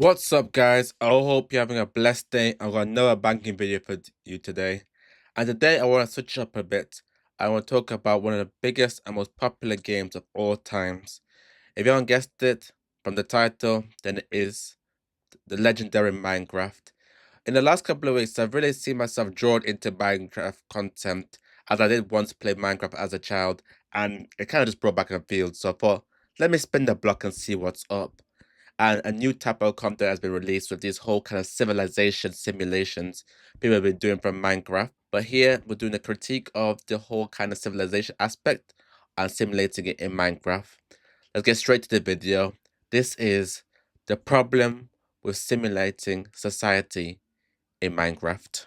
What's up, guys? I hope you're having a blessed day. I've got another banking video for you today. And today I want to switch up a bit. I want to talk about one of the biggest and most popular games of all times. If you haven't guessed it from the title, then it is the legendary Minecraft. In the last couple of weeks, I've really seen myself drawn into Minecraft content as I did once play Minecraft as a child, and it kind of just brought back a feel. So I thought, let me spin the block and see what's up. And a new type of content has been released with these whole kind of civilization simulations people have been doing from Minecraft. But here we're doing a critique of the whole kind of civilization aspect and simulating it in Minecraft. Let's get straight to the video. This is the problem with simulating society in Minecraft.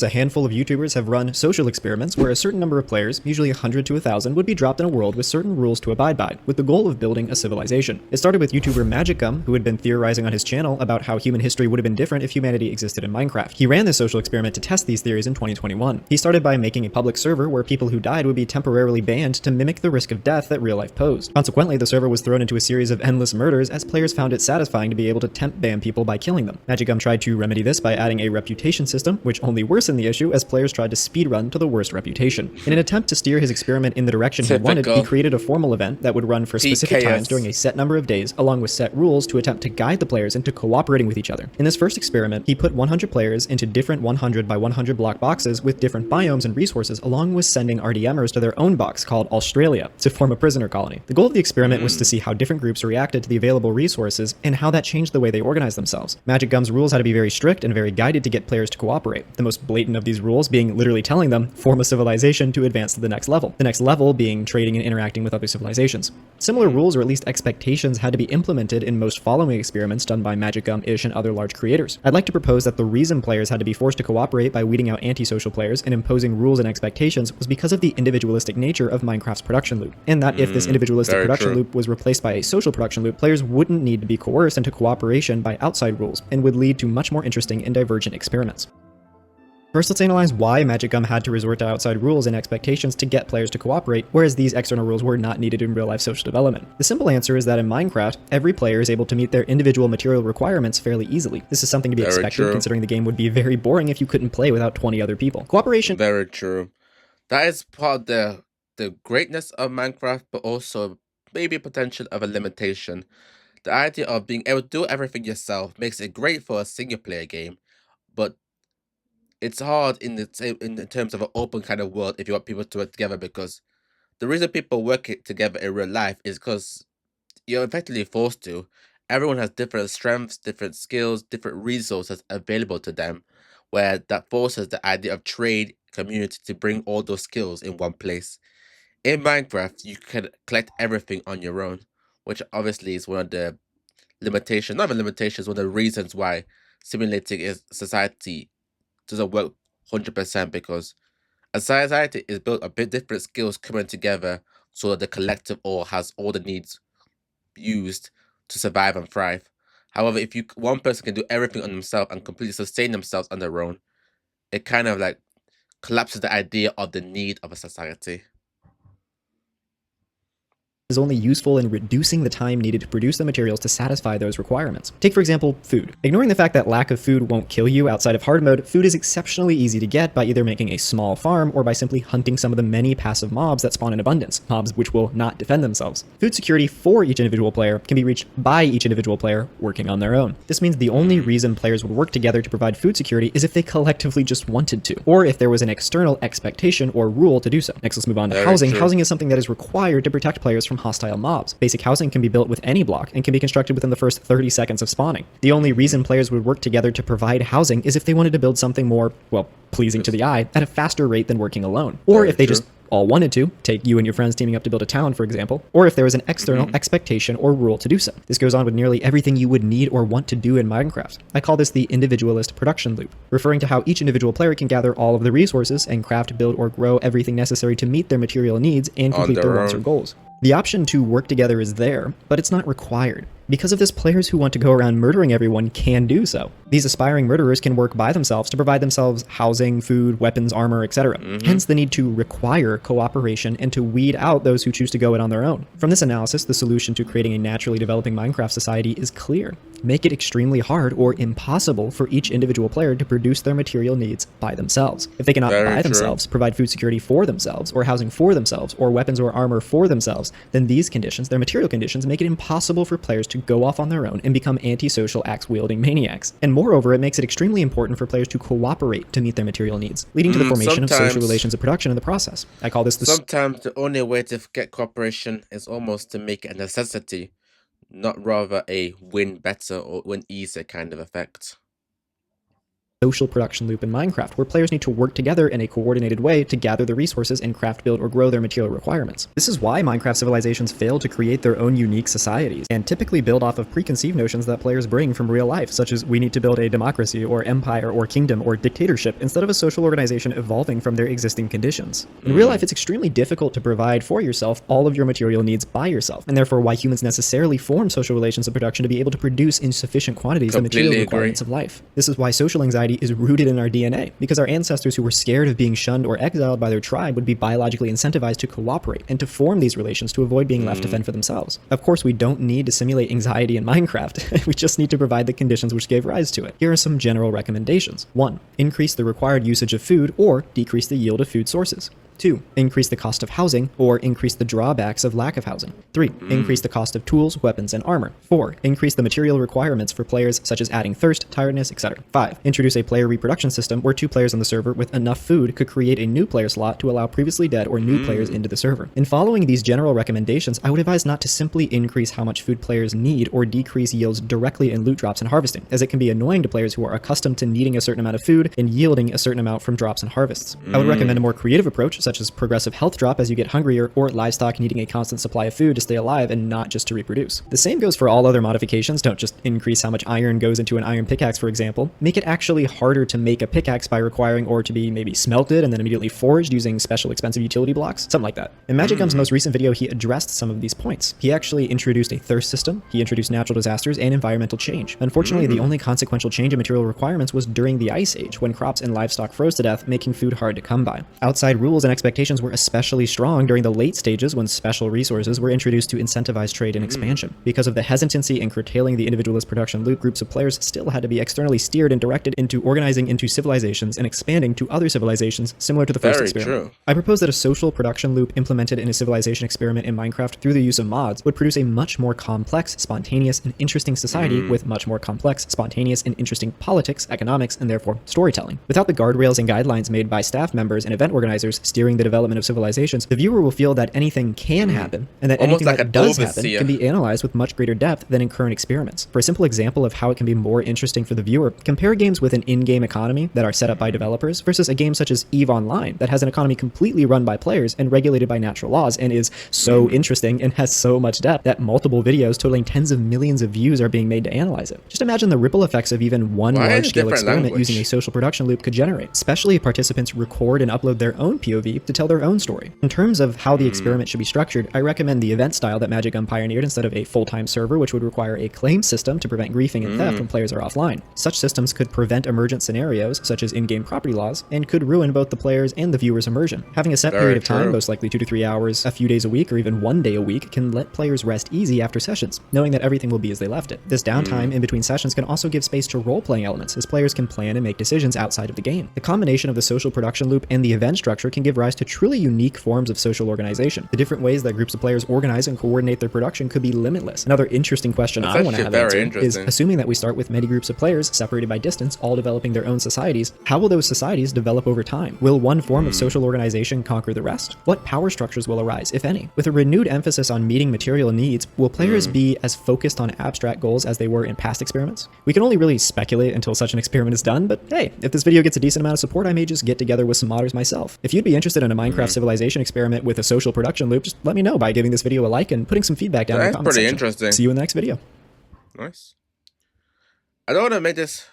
A handful of YouTubers have run social experiments where a certain number of players, usually 100 to 1,000, would be dropped in a world with certain rules to abide by, with the goal of building a civilization. It started with YouTuber MagicGum, who had been theorizing on his channel about how human history would have been different if humanity existed in Minecraft. He ran this social experiment to test these theories in 2021. He started by making a public server where people who died would be temporarily banned to mimic the risk of death that real life posed. Consequently, the server was thrown into a series of endless murders as players found it satisfying to be able to temp ban people by killing them. MagicGum tried to remedy this by adding a reputation system, which only worsened the issue as players tried to speedrun to the worst reputation. In an attempt to steer his experiment in the direction he wanted, he created a formal event that would run for specific times during a set number of days, along with set rules to attempt to guide the players into cooperating with each other. In this first experiment, he put 100 players into different 100 by 100 block boxes with different biomes and resources, along with sending RDMers to their own box called Australia to form a prisoner colony. The goal of the experiment was to see how different groups reacted to the available resources and how that changed the way they organized themselves. MagicGum's rules had to be very strict and very guided to get players to cooperate. The most blatant of these rules being literally telling them, form a civilization to advance to the next level. The next level being trading and interacting with other civilizations. Similar rules, or at least expectations, had to be implemented in most following experiments done by MagicGum, Ish, and other large creators. I'd like to propose that the reason players had to be forced to cooperate by weeding out antisocial players and imposing rules and expectations was because of the individualistic nature of Minecraft's production loop, and that if this individualistic production loop was replaced by a social production loop, players wouldn't need to be coerced into cooperation by outside rules, and would lead to much more interesting and divergent experiments. First, let's analyze why MagicGum had to resort to outside rules and expectations to get players to cooperate, whereas these external rules were not needed in real-life social development. The simple answer is that in Minecraft, every player is able to meet their individual material requirements fairly easily. This is something to be expected, considering the game would be very boring if you couldn't play without 20 other people. Cooperation— Very true. That is part of the greatness of Minecraft, but also maybe a potential of a limitation. The idea of being able to do everything yourself makes it great for a single-player game, but it's hard in the terms of an open kind of world if you want people to work together, because the reason people work together in real life is because you're effectively forced to. Everyone has different strengths, different skills, different resources available to them, where that forces the idea of trade community to bring all those skills in one place. In Minecraft, you can collect everything on your own, which obviously is one of the limitations, not even limitations, one of the reasons why simulating society doesn't work 100%, because a society is built of bit different skills coming together so that the collective all has all the needs used to survive and thrive. However, if one person can do everything on themselves and completely sustain themselves on their own, it kind of like collapses the idea of the need of a society. Is only useful in reducing the time needed to produce the materials to satisfy those requirements. Take, for example, food. Ignoring the fact that lack of food won't kill you outside of hard mode, food is exceptionally easy to get by either making a small farm or by simply hunting some of the many passive mobs that spawn in abundance, mobs which will not defend themselves. Food security for each individual player can be reached by each individual player working on their own. This means the only reason players would work together to provide food security is if they collectively just wanted to, or if there was an external expectation or rule to do so. Next, let's move on to housing. Housing is something that is required to protect players from hostile mobs. Basic housing can be built with any block and can be constructed within the first 30 seconds of spawning. The only reason players would work together to provide housing is if they wanted to build something more, well, pleasing to the eye at a faster rate than working alone. Or if they just all wanted to, take you and your friends teaming up to build a town, for example, or if there was an external expectation or rule to do so. This goes on with nearly everything you would need or want to do in Minecraft. I call this the individualist production loop, referring to how each individual player can gather all of the resources and craft, build, or grow everything necessary to meet their material needs and complete their wants or goals. The option to work together is there, but it's not required. Because of this, players who want to go around murdering everyone can do so. These aspiring murderers can work by themselves to provide themselves housing, food, weapons, armor, etc. Hence the need to require cooperation and to weed out those who choose to go it on their own. From this analysis, the solution to creating a naturally developing Minecraft society is clear. make it extremely hard or impossible for each individual player to produce their material needs by themselves. If they cannot Very buy true. themselves, provide food security for themselves, or housing for themselves, or weapons or armor for themselves, then these conditions, their material conditions, make it impossible for players to go off on their own and become antisocial axe-wielding maniacs. And moreover, it makes it extremely important for players to cooperate to meet their material needs, leading to the formation of social Sometimes, relations of production in the process. I call this the sometimes the only way to get cooperation is almost to make it a necessity, not rather a win better or win easier kind of effect. social production loop in Minecraft, where players need to work together in a coordinated way to gather the resources and craft, build, or grow their material requirements. This is why Minecraft civilizations fail to create their own unique societies, and typically build off of preconceived notions that players bring from real life, such as we need to build a democracy, or empire, or kingdom, or dictatorship, instead of a social organization evolving from their existing conditions. In real life, it's extremely difficult to provide for yourself all of your material needs by yourself, and therefore why humans necessarily form social relations of production to be able to produce in sufficient quantities the material Completely requirements agree. of life. This is why social anxiety is rooted in our DNA, because our ancestors who were scared of being shunned or exiled by their tribe would be biologically incentivized to cooperate and to form these relations to avoid being left to fend for themselves. Of course, we don't need to simulate anxiety in Minecraft. We just need to provide the conditions which gave rise to it. Here are some general recommendations. 1. Increase the required usage of food or decrease the yield of food sources. 2. Increase the cost of housing or increase the drawbacks of lack of housing. 3. Increase the cost of tools, weapons, and armor. 4. Increase the material requirements for players, such as adding thirst, tiredness, etc. 5. Introduce a player reproduction system where 2 players on the server with enough food could create a new player slot to allow previously dead or new players into the server. In following these general recommendations, I would advise not to simply increase how much food players need or decrease yields directly in loot drops and harvesting, as it can be annoying to players who are accustomed to needing a certain amount of food and yielding a certain amount from drops and harvests. I would recommend a more creative approach, such as progressive health drop as you get hungrier, or livestock needing a constant supply of food to stay alive and not just to reproduce. The same goes for all other modifications. Don't just increase how much iron goes into an iron pickaxe, for example. Make it actually harder to make a pickaxe by requiring ore to be maybe smelted and then immediately forged using special expensive utility blocks, something like that. In Magic Gum's most recent video, he addressed some of these points. He actually introduced a thirst system, he introduced natural disasters, and environmental change. Unfortunately, the only consequential change in material requirements was during the Ice Age, when crops and livestock froze to death, making food hard to come by. Outside rules and expectations were especially strong during the late stages when special resources were introduced to incentivize trade and expansion. Because of the hesitancy in curtailing the individualist production loop, groups of players still had to be externally steered and directed into organizing into civilizations and expanding to other civilizations similar to the first Very experiment. true. I propose that a social production loop implemented in a civilization experiment in Minecraft through the use of mods would produce a much more complex, spontaneous, and interesting society with much more complex, spontaneous, and interesting politics, economics, and therefore storytelling. Without the guardrails and guidelines made by staff members and event organizers steering the development of civilizations, the viewer will feel that anything can happen, and that Almost anything like that an does happen overseer. can be analyzed with much greater depth than in current experiments. For a simple example of how it can be more interesting for the viewer, compare games with an in-game economy that are set up by developers versus a game such as EVE Online that has an economy completely run by players and regulated by natural laws and is so interesting and has so much depth that multiple videos totaling tens of millions of views are being made to analyze it. Just imagine the ripple effects of even one Why is it large-scale different experiment language? using a social production loop could generate, especially if participants record and upload their own POV to tell their own story. In terms of how the experiment should be structured, I recommend the event style that Magic Gum pioneered instead of a full-time server, which would require a claim system to prevent griefing and theft when players are offline. Such systems could prevent emergent scenarios, such as in-game property laws, and could ruin both the players and the viewer's immersion. Having a set Very period of time, true. most likely 2 to 3 hours, a few days a week, or even 1 day a week, can let players rest easy after sessions, knowing that everything will be as they left it. This downtime in between sessions can also give space to role-playing elements, as players can plan and make decisions outside of the game. The combination of the social production loop and the event structure can give rise to truly unique forms of social organization. The different ways that groups of players organize and coordinate their production could be limitless. Another interesting question That's I want to actually have very answered is, interesting. assuming that we start with many groups of players separated by distance, all developing their own societies, how will those societies develop over time? Will one form of social organization conquer the rest? What power structures will arise, if any? With a renewed emphasis on meeting material needs, will players be as focused on abstract goals as they were in past experiments? We can only really speculate until such an experiment is done, but hey, if this video gets a decent amount of support, I may just get together with some modders myself. If you'd be interested in a Minecraft civilization experiment with a social production loop, just let me know by giving this video a like and putting some feedback down in the That's comment pretty section. interesting. See you in the next video. Nice. I don't want to make this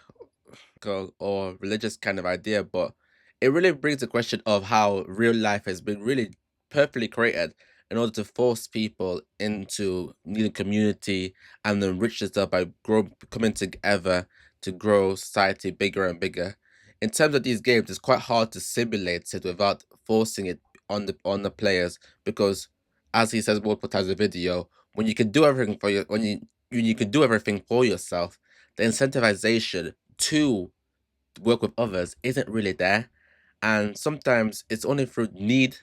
or religious kind of idea, but it really brings the question of how real life has been really perfectly created in order to force people into needing community and enrich themselves by coming together to grow society bigger and bigger. In terms of these games, it's quite hard to simulate it without forcing it on the players because, as he says multiple times in the video, when you can do everything for you, when you can do everything for yourself, the incentivization to work with others isn't really there. And sometimes it's only through need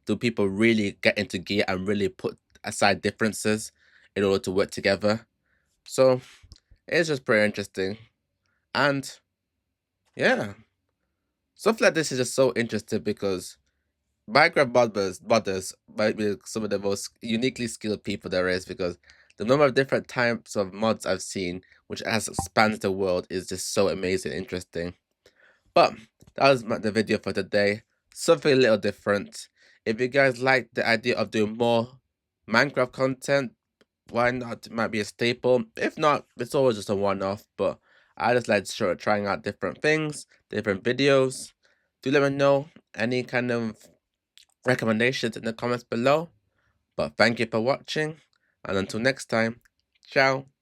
do people really get into gear and really put aside differences in order to work together. So it's just pretty interesting. And yeah, stuff like this is just so interesting because Minecraft modders might be some of the most uniquely skilled people there is because the number of different types of mods I've seen, which has spans the world, is just so amazing, interesting. But that was the video for today. Something a little different. If you guys like the idea of doing more Minecraft content, why not? It might be a staple. If not, it's always just a one-off. But I just like trying out different things, different videos. Do let me know any kind of recommendations in the comments below. But thank you for watching, and until next time, ciao.